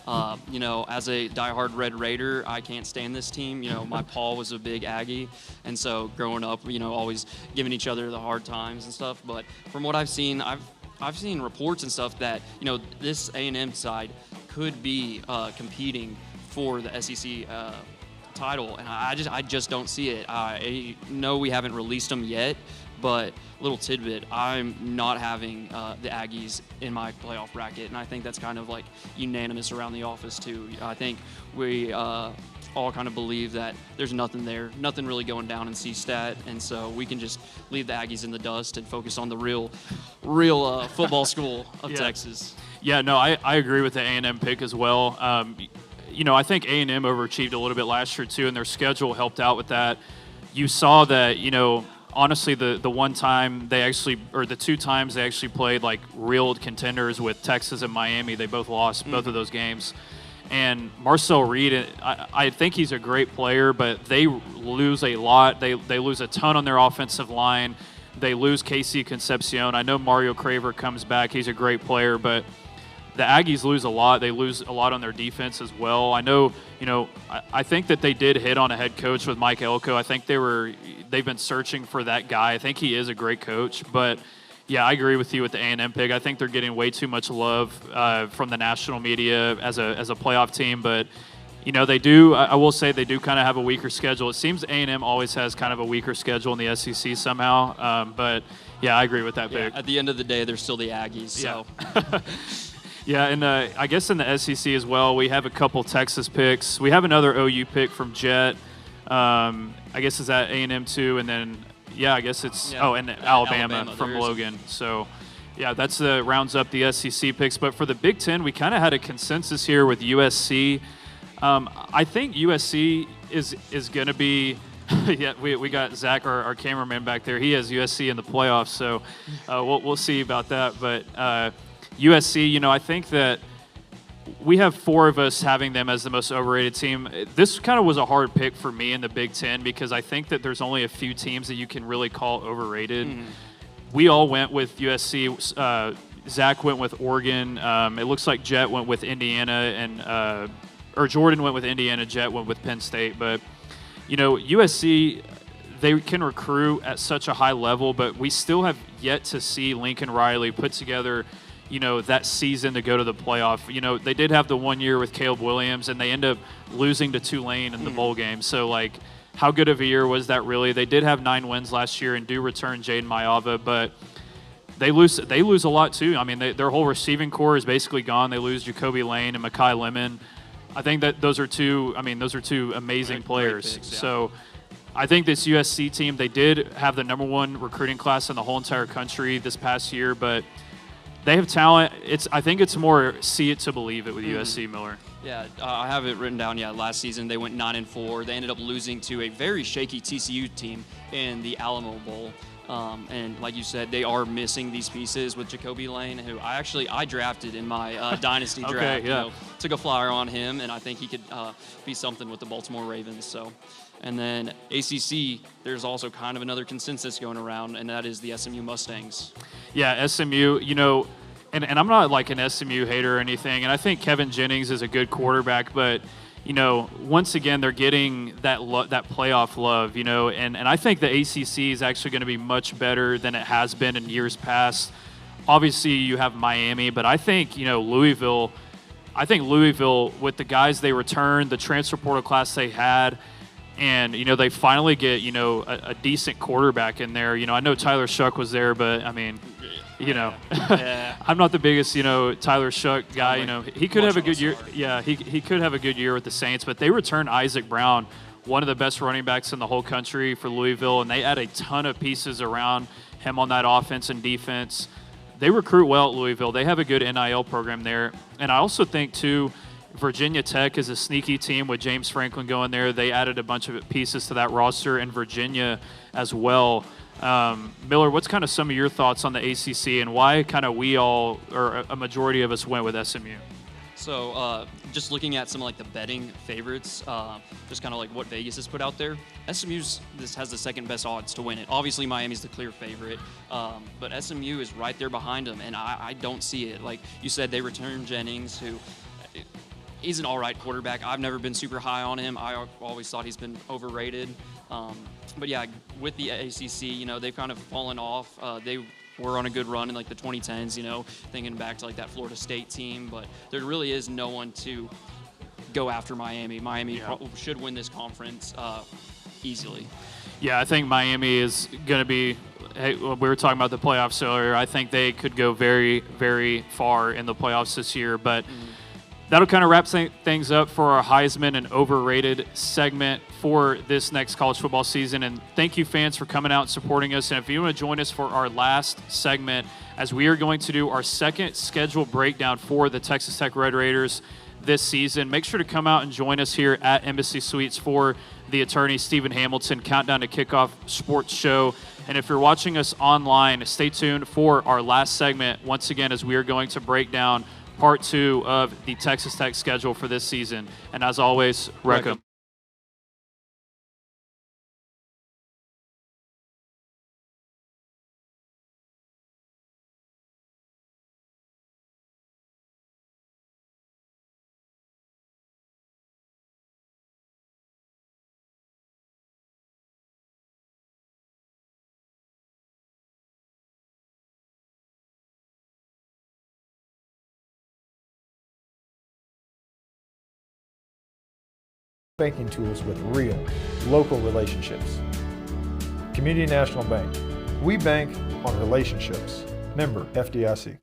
As a diehard Red Raider, I can't stand this team. My Paul was a big Aggie, and so growing up, always giving each other the hard times and stuff. But from what I've seen, I've seen reports and stuff that, this A&M side could be competing for the SEC title, and I just don't see it. I know we haven't released them yet, but little tidbit, I'm not having the Aggies in my playoff bracket, and I think that's kind of like unanimous around the office too. I think we all kind of believe that there's nothing there, nothing really going down in C-Stat, and so we can just leave the Aggies in the dust and focus on the real football school of Texas. Yeah, no, I agree with the A&M pick as well. I think A&M overachieved a little bit last year too, and their schedule helped out with that. You saw that, honestly, the one time the 2 times they actually played like real contenders with Texas and Miami, they both lost both of those games. And Marcel Reed, I think he's a great player, but they lose a lot. They lose a ton on their offensive line. They lose Casey Concepcion. I know Mario Craver comes back. He's a great player, but the Aggies lose a lot. They lose a lot on their defense as well. I know, I think that they did hit on a head coach with Mike Elko. I think they've been searching for that guy. I think he is a great coach, but yeah, I agree with you with the A&M pick. I think they're getting way too much love from the national media as a playoff team, but they do. I will say they do kind of have a weaker schedule. It seems A&M always has kind of a weaker schedule in the SEC somehow, but yeah, I agree with that pick. At the end of the day, they're still the Aggies. So. Yeah. Yeah, and I guess in the SEC as well, we have a couple Texas picks. We have another OU pick from Jet. I guess it's at A&M too, and then I guess it's and Alabama from Logan. So yeah, that's rounds up the SEC picks. But for the Big Ten, we kind of had a consensus here with USC. I think USC is going to be. Yeah, we got Zach, our cameraman back there. He has USC in the playoffs, so we'll see about that. But USC, I think that we have 4 of us having them as the most overrated team. This kind of was a hard pick for me in the Big Ten because I think that there's only a few teams that you can really call overrated. Mm-hmm. We all went with USC. Zach went with Oregon. It looks like Jet went with Indiana, or Jordan went with Indiana. Jet went with Penn State. But, USC, they can recruit at such a high level, but we still have yet to see Lincoln Riley put together that season to go to the playoff. They did have the 1 year with Caleb Williams, and they end up losing to Tulane in the bowl game. So, how good of a year was that really? They did have 9 wins last year and do return Jaden Mayava, but they lose a lot too. I mean, their whole receiving core is basically gone. They lose Jacoby Lane and Mekhi Lemon. I think that those are two amazing players. Picks, yeah. So I think this USC team, they did have the #1 recruiting class in the whole entire country this past year, but they have talent. I think it's more see it to believe it with USC, Miller. Yeah, I have it written down. Yeah, last season they went 9-4. They ended up losing to a very shaky TCU team in the Alamo Bowl. And like you said, they are missing these pieces with Jacoby Lane, who I drafted in my dynasty draft. Okay, yeah. Took a flyer on him, and I think he could be something with the Baltimore Ravens. So, and then ACC, there's also kind of another consensus going around, and that is the SMU Mustangs. Yeah, SMU. And I'm not like an SMU hater or anything, and I think Kevin Jennings is a good quarterback, but once again, they're getting that playoff love, and I think the ACC is actually going to be much better than it has been in years past. Obviously, you have Miami, but I think, Louisville, with the guys they returned, the transfer portal class they had, and, they finally get, a decent quarterback in there. I know Tyler Shuck was there, but, I mean, Yeah. I'm not the biggest, Tyler Shuck guy. He could have a good year. Yeah, he could have a good year with the Saints, but they returned Isaac Brown, one of the best running backs in the whole country for Louisville, and they add a ton of pieces around him on that offense and defense. They recruit well at Louisville. They have a good NIL program there. And I also think, too, Virginia Tech is a sneaky team with James Franklin going there. They added a bunch of pieces to that roster, and Virginia as well. Miller, what's kind of some of your thoughts on the ACC and why kind of we all, or a majority of us, went with SMU? So just looking at some of like the betting favorites, just kind of like what Vegas has put out there, this has the second best odds to win it. Obviously, Miami's the clear favorite, but SMU is right there behind them, and I don't see it. Like you said, they returned Jennings, who he's an all right quarterback. I've never been super high on him. I always thought he's been overrated. But yeah, with the ACC, they've kind of fallen off. They were on a good run in like the 2010s, thinking back to like that Florida State team. But there really is no one to go after Miami. Miami should win this conference easily. Yeah, I think Miami is going to be we were talking about the playoffs earlier. I think they could go very, very far in the playoffs this year. But that'll kind of wrap things up for our Heisman and overrated segment for this next college football season. And thank you, fans, for coming out and supporting us. And if you want to join us for our last segment, as we are going to do our second schedule breakdown for the Texas Tech Red Raiders this season, make sure to come out and join us here at Embassy Suites for the attorney Stephen Hamilton Countdown to Kickoff Sports Show. And if you're watching us online, stay tuned for our last segment once again, as we are going to break down Part 2 of the Texas Tech schedule for this season. And as always, Wreck 'em. Banking tools with real, local relationships. Community National Bank. We bank on relationships. Member FDIC.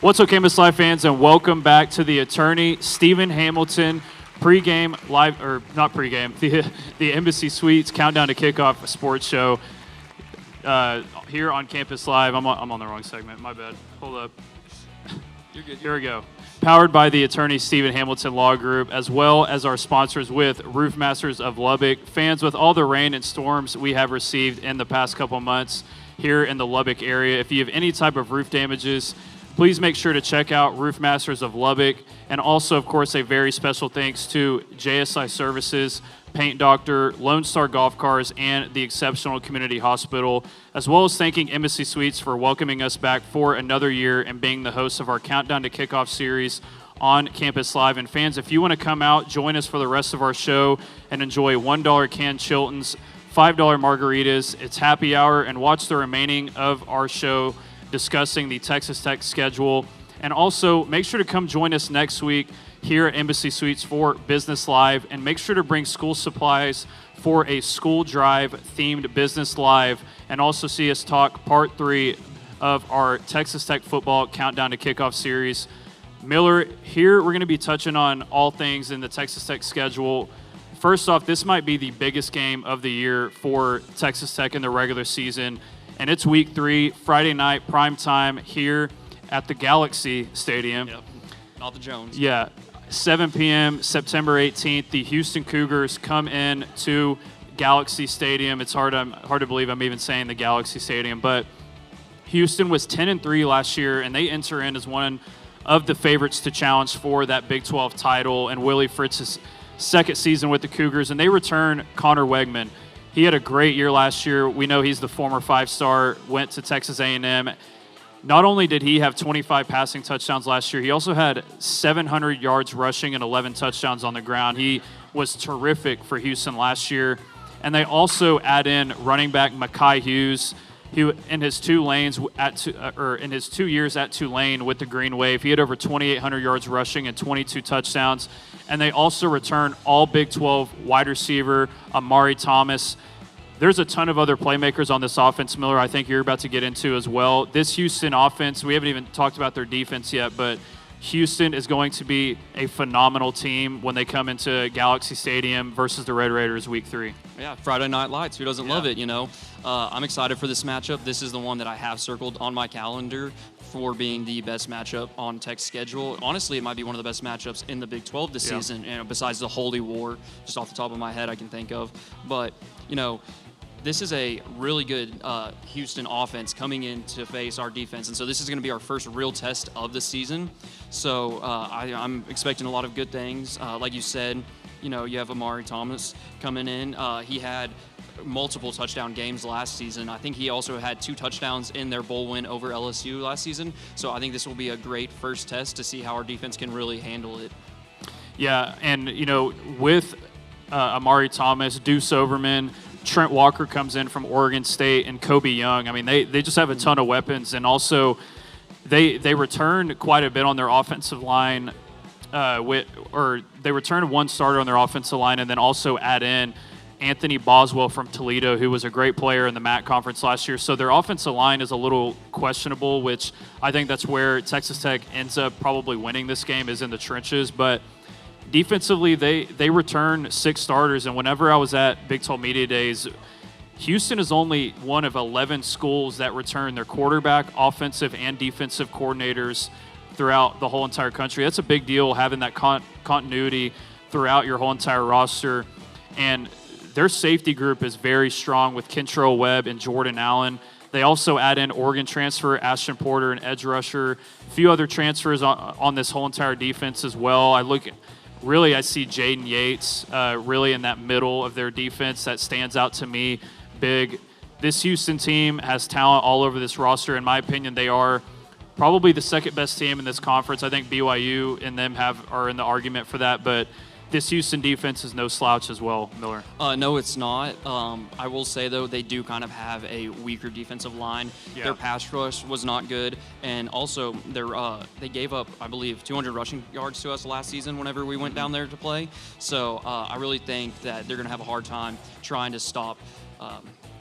What's up, Campus Live fans, and welcome back to the Attorney Stephen Hamilton pregame live, or not pregame, the Embassy Suites Countdown to Kickoff sports show here on Campus Live. I'm on the wrong segment. My bad. Hold up. You're good. Here we go. Powered by the Attorney Stephen Hamilton Law Group, as well as our sponsors with Roof Masters of Lubbock. Fans, with all the rain and storms we have received in the past couple months here in the Lubbock area, if you have any type of roof damages, please make sure to check out Roof Masters of Lubbock. And also, of course, a very special thanks to JSI Services, Paint Doctor, Lone Star Golf Cars, and the Exceptional Community Hospital, as well as thanking Embassy Suites for welcoming us back for another year and being the host of our Countdown to Kickoff series on Campus Live. And fans, if you want to come out, join us for the rest of our show and enjoy $1 canned Chiltons, $5 margaritas. It's happy hour, and watch the remaining of our show discussing the Texas Tech schedule. And also, make sure to come join us next week here at Embassy Suites for Business Live, and make sure to bring school supplies for a school drive themed Business Live, and also see us talk part 3 of our Texas Tech football Countdown to Kickoff series. Miller, here we're going to be touching on all things in the Texas Tech schedule. First off, this might be the biggest game of the year for Texas Tech in the regular season, and it's week 3, Friday night, prime time here at the Galaxy Stadium. Yep. Not the Jones. Yeah. 7 p.m., September 18th, the Houston Cougars come in to Galaxy Stadium. It's hard to believe I'm even saying the Galaxy Stadium, but Houston was 10-3 last year, and they enter in as one of the favorites to challenge for that Big 12 title and Willie Fritz's second season with the Cougars, and they return Connor Wegman. He had a great year last year. We know he's the former 5-star, went to Texas A&M. Not only did he have 25 passing touchdowns last year, he also had 700 yards rushing and 11 touchdowns on the ground. He was terrific for Houston last year. And they also add in running back Mekhi Hughes, who in his 2 years at Tulane with the Green Wave, he had over 2,800 yards rushing and 22 touchdowns. And they also return all Big 12 wide receiver Amari Thomas. There's a ton of other playmakers on this offense, Miller, I think you're about to get into as well. This Houston offense, we haven't even talked about their defense yet, but Houston is going to be a phenomenal team when they come into Galaxy Stadium versus the Red Raiders week 3. Yeah, Friday Night Lights. Who doesn't love it, you know? I'm excited for this matchup. This is the one that I have circled on my calendar for being the best matchup on Tech's schedule. Honestly, it might be one of the best matchups in the Big 12 this season, you know, besides the Holy War, just off the top of my head I can think of. But, you know, this is a really good Houston offense coming in to face our defense. And so this is going to be our first real test of the season. So I'm expecting a lot of good things. Like you said, you know, you have Amari Thomas coming in. He had multiple touchdown games last season. I think he also had 2 touchdowns in their bowl win over LSU last season. So I think this will be a great first test to see how our defense can really handle it. Yeah, and, you know, with Amari Thomas, Deuce Overman, Trent Walker comes in from Oregon State, and Kobe Young. I mean, they just have a ton of weapons, and also they return quite a bit on their offensive line. They return 1 starter on their offensive line, and then also add in Anthony Boswell from Toledo, who was a great player in the MAC conference last year. So their offensive line is a little questionable, which I think that's where Texas Tech ends up probably winning this game, is in the trenches. But defensively, they return 6 starters, and whenever I was at Big 12 Media Days, Houston is only one of 11 schools that return their quarterback, offensive, and defensive coordinators throughout the whole entire country. That's a big deal, having that continuity throughout your whole entire roster. And their safety group is very strong with Kentrell Webb and Jordan Allen. They also add in Oregon transfer Ashton Porter, and edge rusher, a few other transfers on this whole entire defense as well. I see Jaden Yates really in that middle of their defense. That stands out to me big. This Houston team has talent all over this roster. In my opinion, they are probably the second best team in this conference. I think BYU and them are in the argument for that, but this Houston defense is no slouch as well, Miller. No, it's not. I will say, though, they do kind of have a weaker defensive line. Yeah. Their pass rush was not good, and also they gave up, I believe, 200 rushing yards to us last season whenever we went down there to play. So I really think that they're going to have a hard time trying to stop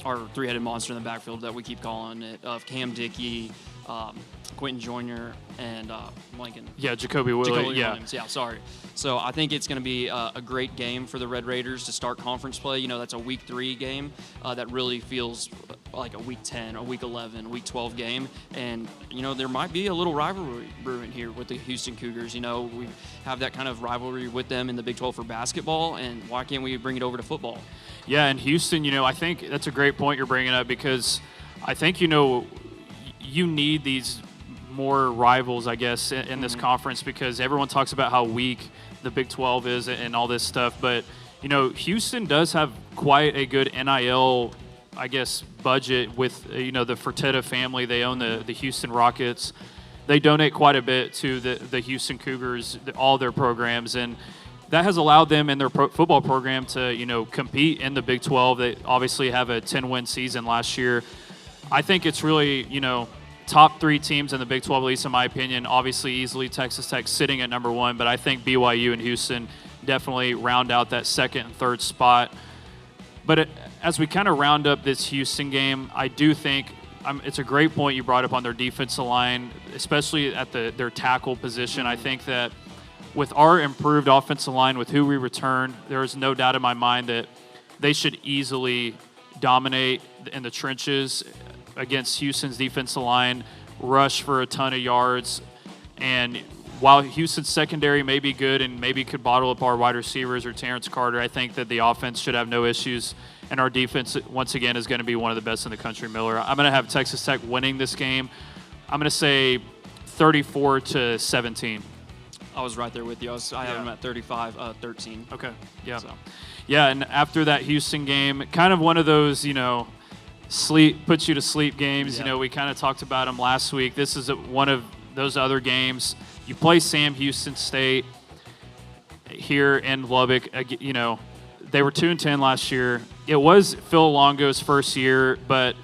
our 3-headed monster in the backfield that we keep calling it, of Cam Dickey, Quentin Joyner and Lincoln. Yeah, Jacoby Williams. Yeah, sorry. So I think it's going to be a great game for the Red Raiders to start conference play. You know, that's a Week 3 game that really feels like a Week 10, a Week 11, Week 12 game. And, you know, there might be a little rivalry brewing here with the Houston Cougars. You know, we have that kind of rivalry with them in the Big 12 for basketball, and why can't we bring it over to football? Yeah, and Houston, you know, I think that's a great point you're bringing up, because I think, you know, you need these more rivals, I guess, in this conference, because everyone talks about how weak the Big 12 is and all this stuff. But, you know, Houston does have quite a good NIL, I guess, budget with, you know, the Fertitta family. They own the Houston Rockets. They donate quite a bit to the Houston Cougars, all their programs. And that has allowed them in their football program to, you know, compete in the Big 12. They obviously have a 10-win season last year. I think it's really, you know, top 3 teams in the Big 12, at least in my opinion. Obviously, easily Texas Tech sitting at number 1, but I think BYU and Houston definitely round out that second and third spot. But as we kind of round up this Houston game, I do think it's a great point you brought up on their defensive line, especially at their tackle position. I think that with our improved offensive line, with who we return, there is no doubt in my mind that they should easily dominate in the trenches against Houston's defensive line, rush for a ton of yards. And while Houston's secondary may be good and maybe could bottle up our wide receivers or Terrence Carter, I think that the offense should have no issues. And our defense, once again, is going to be one of the best in the country, Miller. I'm going to have Texas Tech winning this game. I'm going to say 34-17. I was right there with you. I have them at 35-13. Okay, yeah. So. Yeah, and after that Houston game, kind of one of those, you know, puts you to sleep games. You know, we kind of talked about them last week. This is one of those other games. You play Sam Houston State here in Lubbock. You know, they were 2-10 last year. It was Phil Longo's first year, but,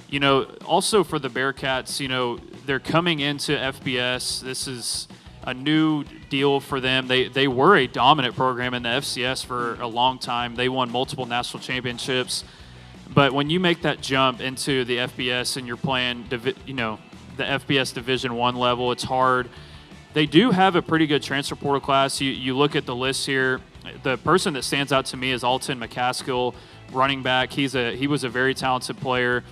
you know, also for the Bearcats, you know, they're coming into FBS. This is a new deal for them. They were a dominant program in the FCS for a long time. They won multiple national championships. But when you make that jump into the FBS and you're playing, you know, the FBS Division I level, it's hard. They do have a pretty good transfer portal class. You look at the list here. The person that stands out to me is Alton McCaskill, running back. He was a very talented player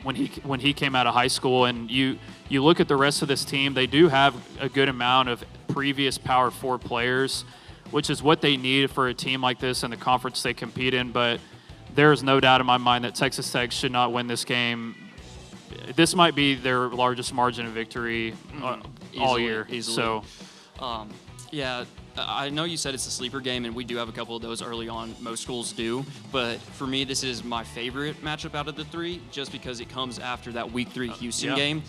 when he came out of high school. And you look at the rest of this team, they do have a good amount of previous Power 4 players, which is what they need for a team like this in the conference they compete in. But there is no doubt in my mind that Texas Tech should not win this game. This might be their largest margin of victory all year. Easily. So, yeah, I know you said it's a sleeper game, and we do have a couple of those early on. Most schools do. But for me, this is my favorite matchup out of the 3, just because it comes after that Week 3 Houston game.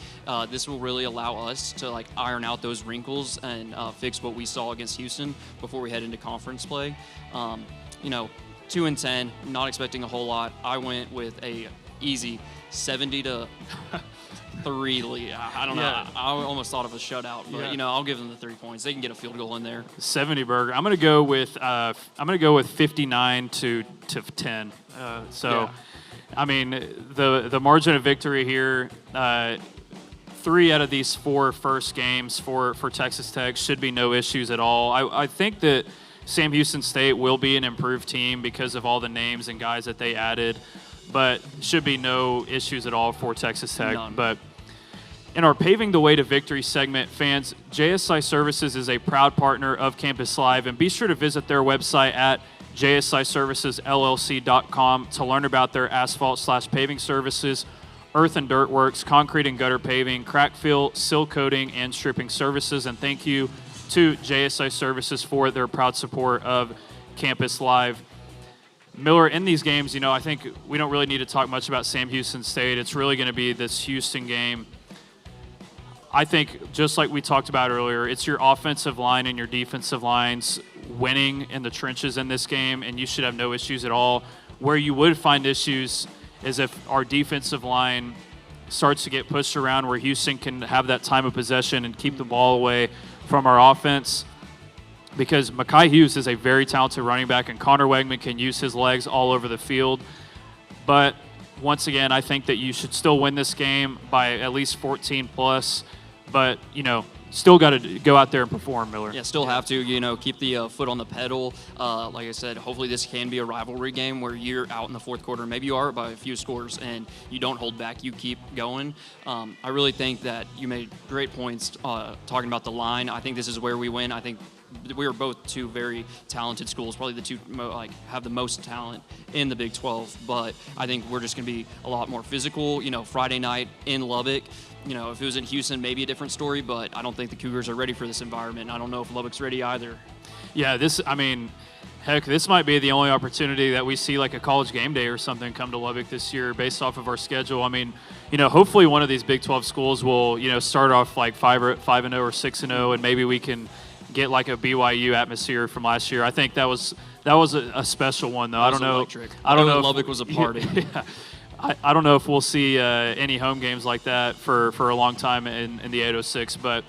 This will really allow us to, like, iron out those wrinkles and fix what we saw against Houston before we head into conference play. You know, 2-10, not expecting a whole lot. I went with a easy 70-3 lead. I don't know. I almost thought of a shutout, but you know, I'll give them the 3 points. They can get a field goal in there. 70 burger. I'm gonna go with 59-10. I mean, the margin of victory here. 3 out of these 4 first games for Texas Tech should be no issues at all. I think that Sam Houston State will be an improved team because of all the names and guys that they added, but should be no issues at all for Texas Tech. None. But in our Paving the Way to Victory segment, fans, JSI Services is a proud partner of Campus Live, and be sure to visit their website at jsiservicesllc.com to learn about their asphalt/paving services, earth and dirt works, concrete and gutter paving, crack fill, seal coating, and stripping services. And thank you to JSI Services for their proud support of Campus Live. Miller, in these games, you know, I think we don't really need to talk much about Sam Houston State. It's really going to be this Houston game. I think, just like we talked about earlier, it's your offensive line and your defensive lines winning in the trenches in this game, and you should have no issues at all. Where you would find issues is if our defensive line starts to get pushed around, where Houston can have that time of possession and keep the ball away from our offense, because Mekhi Hughes is a very talented running back, and Connor Wegman can use his legs all over the field. But once again, I think that you should still win this game by at least 14 plus, but, still got to go out there and perform, Miller. Yeah, still have to, keep the foot on the pedal. Like I said, hopefully this can be a rivalry game where you're out in the fourth quarter. Maybe you are by a few scores and you don't hold back. You keep going. I really think that you made great points talking about the line. I think this is where we win. I think we are both two very talented schools, probably the two have the most talent in the Big 12. But I think we're just going to be a lot more physical. Friday night in Lubbock. If it was in Houston, maybe a different story, but I don't think the Cougars are ready for this environment. I don't know if Lubbock's ready either. Yeah, this might be the only opportunity that we see like a college game day or something come to Lubbock this year based off of our schedule. Hopefully one of these Big 12 schools will, start off like 5-0 or 6-0, and maybe we can get like a BYU atmosphere from last year. I think that was a special one though. I don't know. Electric. I don't know. Lubbock was a party. Yeah. I don't know if we'll see any home games like that for a long time in the 806, but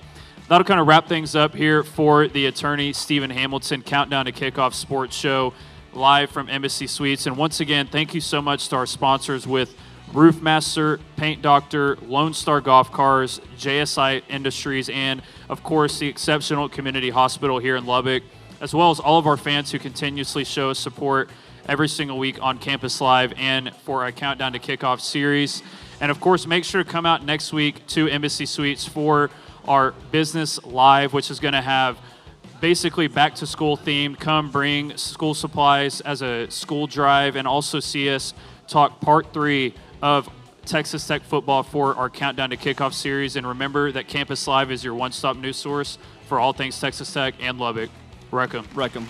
that'll kind of wrap things up here for the attorney Stephen Hamilton Countdown to Kickoff Sports Show live from Embassy Suites. And once again, thank you so much to our sponsors with Roofmaster, Paint Doctor, Lone Star Golf Cars, JSI Industries, and of course the exceptional community hospital here in Lubbock, as well as all of our fans who continuously show us support every single week on Campus Live and for our Countdown to Kickoff series. And of course, make sure to come out next week to Embassy Suites for our Business Live, which is going to have basically back to school themed. Come bring school supplies as a school drive and also see us talk part 3 of Texas Tech football for our Countdown to Kickoff series. And remember that Campus Live is your one-stop news source for all things Texas Tech and Lubbock. Wreck 'em.